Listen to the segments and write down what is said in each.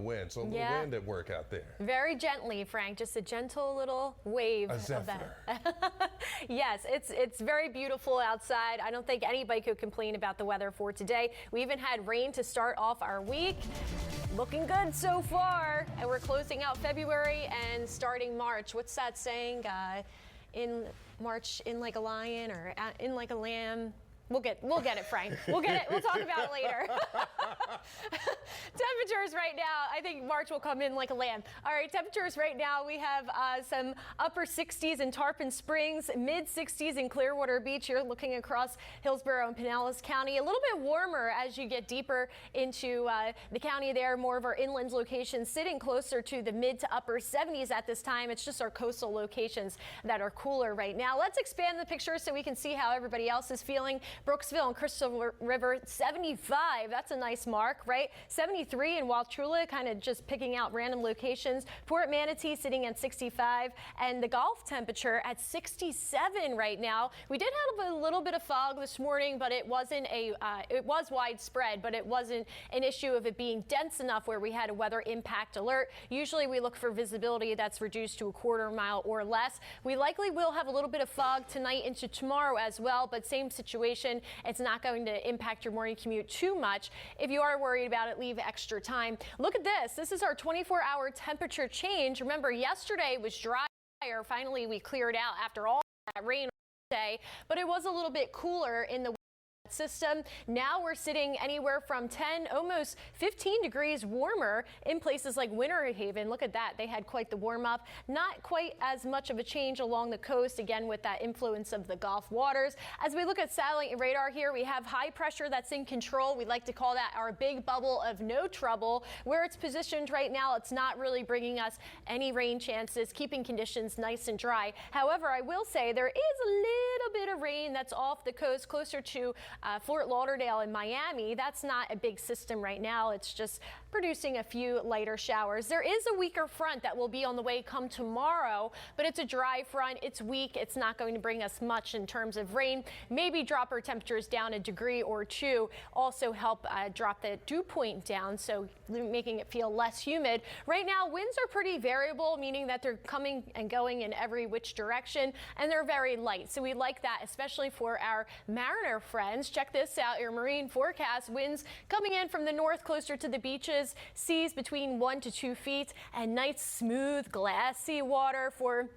wind, so a little wind at work out there. Very gently, Frank, just a gentle little wave of that. Yes, it's very beautiful outside. I don't think anybody could complain about the weather for today. We even had rain to start off our week. Looking good so far, and we're closing out February and starting March. What's that saying? In March, in like a lion or in like a lamb. We'll get it, Frank. We'll get it. We'll talk about it later. Temperatures right now, I think March will come in like a lamb. All right, temperatures right now, we have some upper 60s in Tarpon Springs, mid 60s in Clearwater Beach. You're looking across Hillsborough and Pinellas County. A little bit warmer as you get deeper into the county there. More of our inland locations sitting closer to the mid to upper 70s at this time. It's just our coastal locations that are cooler right now. Let's expand the picture so we can see how everybody else is feeling. Brooksville and Crystal River, 75. That's a nice mark, right? 73 in Wauchula, kind of just picking out random locations. Port Manatee sitting at 65, and the Gulf temperature at 67 right now. We did have a little bit of fog this morning, but it wasn't it was widespread, but it wasn't an issue of it being dense enough where we had a weather impact alert. Usually we look for visibility that's reduced to a quarter mile or less. We likely will have a little bit of fog tonight into tomorrow as well, but same situation. It's not going to impact your morning commute too much. If you are worried about it, leave extra time. Look at this. This is our 24-hour temperature change. Remember, yesterday was drier. Finally, we cleared out after all that rain day, but it was a little bit cooler in the system. Now we're sitting anywhere from 10, almost 15 degrees warmer in places like Winter Haven. Look at that. They had quite the warm up. Not quite as much of a change along the coast, again, with that influence of the Gulf waters. As we look at satellite and radar here, we have high pressure that's in control. We like to call that our big bubble of no trouble. Where it's positioned right now, it's not really bringing us any rain chances, keeping conditions nice and dry. However, I will say there is a little bit of rain that's off the coast closer to Fort Lauderdale and Miami. That's not a big system right now. It's just producing a few lighter showers. There is a weaker front that will be on the way come tomorrow, but it's a dry front. It's weak. It's not going to bring us much in terms of rain. Maybe drop our temperatures down a degree or two. Also help drop the dew point down, so making it feel less humid. Right now, winds are pretty variable, meaning that they're coming and going in every which direction, and they're very light. So we like that, especially for our mariner friends. Check this out, your marine forecast. Winds coming in from the north closer to the beaches, seas between 1 to 2 feet, and nice smooth glassy water for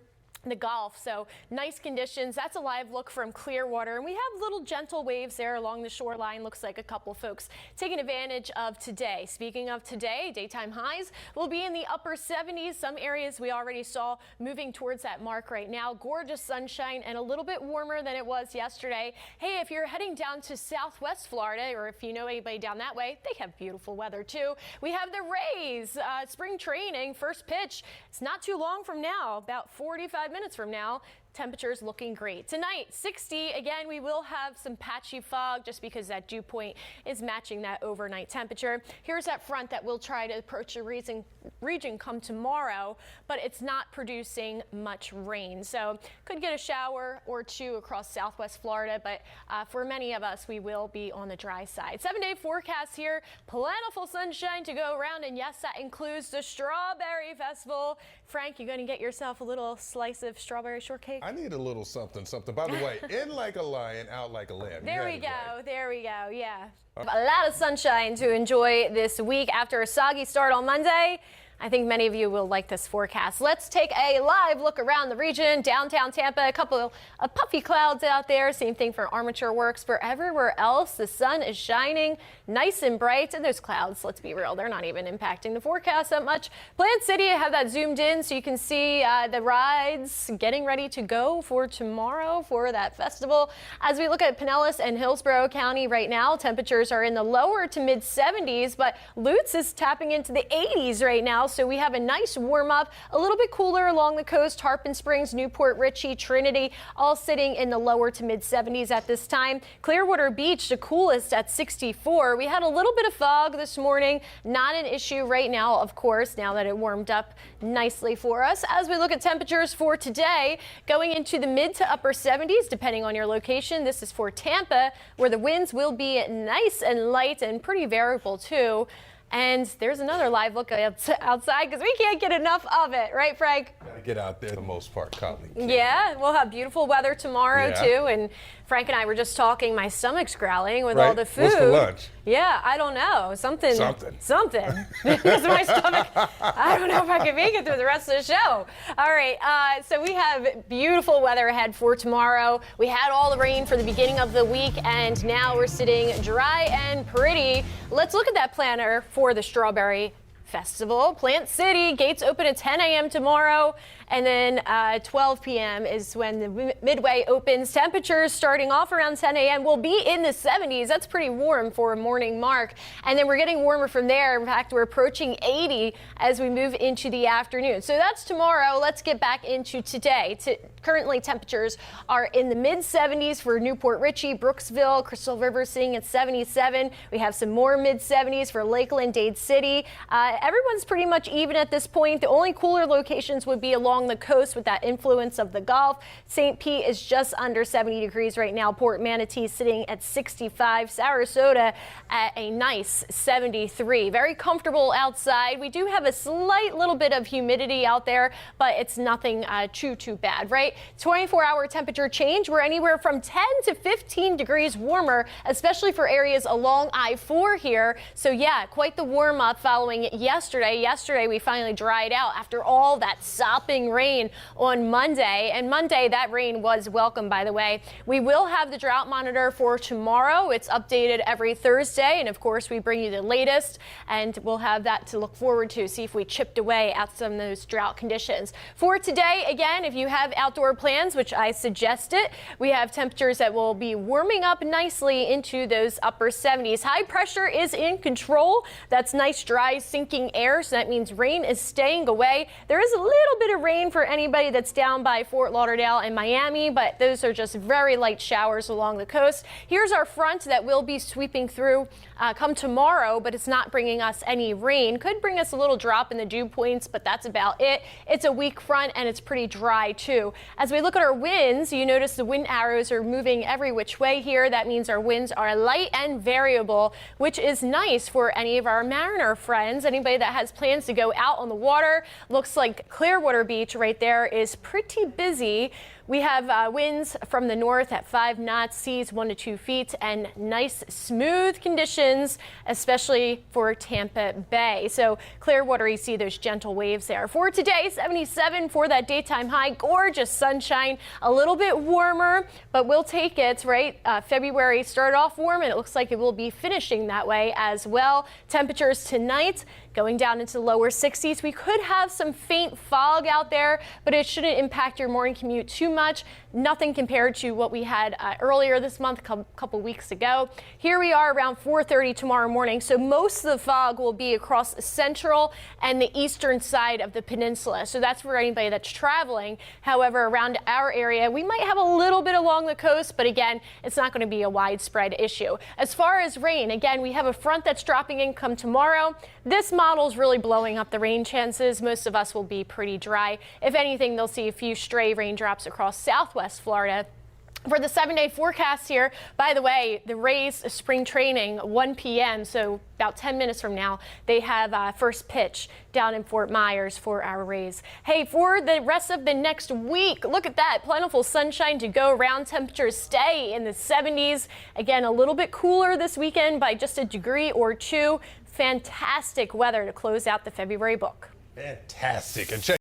the Gulf. So nice conditions. That's a live look from Clearwater, and we have little gentle waves there along the shoreline. Looks like a couple folks taking advantage of today. Speaking of today, daytime highs will be in the upper 70s. Some areas we already saw moving towards that mark right now. Gorgeous sunshine and a little bit warmer than it was yesterday. Hey, if you're heading down to Southwest Florida, or if you know anybody down that way, they have beautiful weather too. We have the Rays spring training, first pitch. It's not too long from now, about 45 minutes from now. Temperatures looking great. Tonight, 60. Again, we will have some patchy fog just because that dew point is matching that overnight temperature. Here's that front that will try to approach the region come tomorrow, but it's not producing much rain. So could get a shower or two across Southwest Florida, but for many of us, we will be on the dry side. 7-day forecast here. Plentiful sunshine to go around, and yes, that includes the Strawberry Festival. Frank, you're going to get yourself a little slice of strawberry shortcake? I need a little something. By the way, in like a lion, out like a lamb. There we go. Right. There we go. Yeah. A lot of sunshine to enjoy this week after a soggy start on Monday. I think many of you will like this forecast. Let's take a live look around the region. Downtown Tampa, a couple of puffy clouds out there. Same thing for Armature Works. For everywhere else, the sun is shining nice and bright. And those clouds, let's be real, they're not even impacting the forecast that much. Plant City, I have that zoomed in so you can see the rides getting ready to go for tomorrow for that festival. As we look at Pinellas and Hillsborough County right now, temperatures are in the lower to mid 70s, but Lutz is tapping into the 80s right now. So we have a nice warm up, a little bit cooler along the coast. Tarpon Springs, Newport Richey, Trinity, all sitting in the lower to mid 70s at this time. Clearwater Beach, the coolest at 64. We had a little bit of fog this morning. Not an issue right now, of course, now that it warmed up nicely for us. As we look at temperatures for today, going into the mid to upper 70s, depending on your location. This is for Tampa, where the winds will be nice and light and pretty variable too. And there's another live look outside because we can't get enough of it, right, Frank? Gotta get out there for the most part, Colleen. Yeah, we'll have beautiful weather tomorrow too. And Frank and I were just talking. My stomach's growling with all the food. What's for lunch? Yeah, I don't know. Something. Because my stomach, I don't know if I can make it through the rest of the show. All right, so we have beautiful weather ahead for tomorrow. We had all the rain for the beginning of the week, and now we're sitting dry and pretty. Let's look at that planner for the Strawberry Festival. Plant City, gates open at 10 a.m. tomorrow, and then 12 p.m. is when the Midway opens. Temperatures starting off around 10 a.m. will be in the 70s. That's pretty warm for a morning mark. And then we're getting warmer from there. In fact, we're approaching 80 as we move into the afternoon. So that's tomorrow. Let's get back into today. Currently, temperatures are in the mid-70s for Newport Richey, Brooksville, Crystal River sitting at 77. We have some more mid-70s for Lakeland, Dade City. Everyone's pretty much even at this point. The only cooler locations would be along the coast with that influence of the Gulf. St. Pete is just under 70 degrees right now. Port Manatee sitting at 65. Sarasota at a nice 73. Very comfortable outside. We do have a slight little bit of humidity out there, but it's nothing too bad, right? 24-hour temperature change. We're anywhere from 10 to 15 degrees warmer, especially for areas along I-4 here. So yeah, quite the warm up following yesterday. Yesterday we finally dried out after all that sopping rain on Monday. And Monday that rain was welcome, by the way. We will have the drought monitor for tomorrow. It's updated every Thursday. And of course we bring you the latest, and we'll have that to look forward to, see if we chipped away at some of those drought conditions. For today, again, if you have outdoor plans, which I suggested, we have temperatures that will be warming up nicely into those upper 70s. High pressure is in control. That's nice, dry, sinking air. So that means rain is staying away. There is a little bit of rain for anybody that's down by Fort Lauderdale and Miami, but those are just very light showers along the coast. Here's our front that will be sweeping through come tomorrow, but it's not bringing us any rain. Could bring us a little drop in the dew points, but that's about it. It's a weak front and it's pretty dry too. As we look at our winds, you notice the wind arrows are moving every which way here. That means our winds are light and variable, which is nice for any of our mariner friends. Anybody that has plans to go out on the water. Looks like Clearwater Beach right there is pretty busy. We have winds from the north at 5 knots, seas 1 to 2 feet, and nice smooth conditions, especially for Tampa Bay. So Clearwater, you see those gentle waves there. For today, 77 for that daytime high. Gorgeous sunshine, a little bit warmer, but we'll take it, right? February started off warm, and it looks like it will be finishing that way as well. Temperatures tonight going down into the lower 60s. We could have some faint fog out there, but it shouldn't impact your morning commute too much. Nothing compared to what we had earlier this month, a couple weeks ago. Here we are around 4:30 tomorrow morning. So most of the fog will be across the central and the eastern side of the peninsula. So that's for anybody that's traveling. However, around our area, we might have a little bit along the coast, but again, it's not going to be a widespread issue. As far as rain, again, we have a front that's dropping in come tomorrow. This model's really blowing up the rain chances. Most of us will be pretty dry. If anything, they'll see a few stray raindrops across southwest Florida. For the 7-day forecast here, by the way, the Rays spring training 1 p.m. So about 10 minutes from now, they have first pitch down in Fort Myers for our Rays. Hey, for the rest of the next week, look at that. Plentiful sunshine to go around. Temperatures stay in the 70s. Again, a little bit cooler this weekend by just a degree or two. Fantastic weather to close out the February book. Fantastic. And check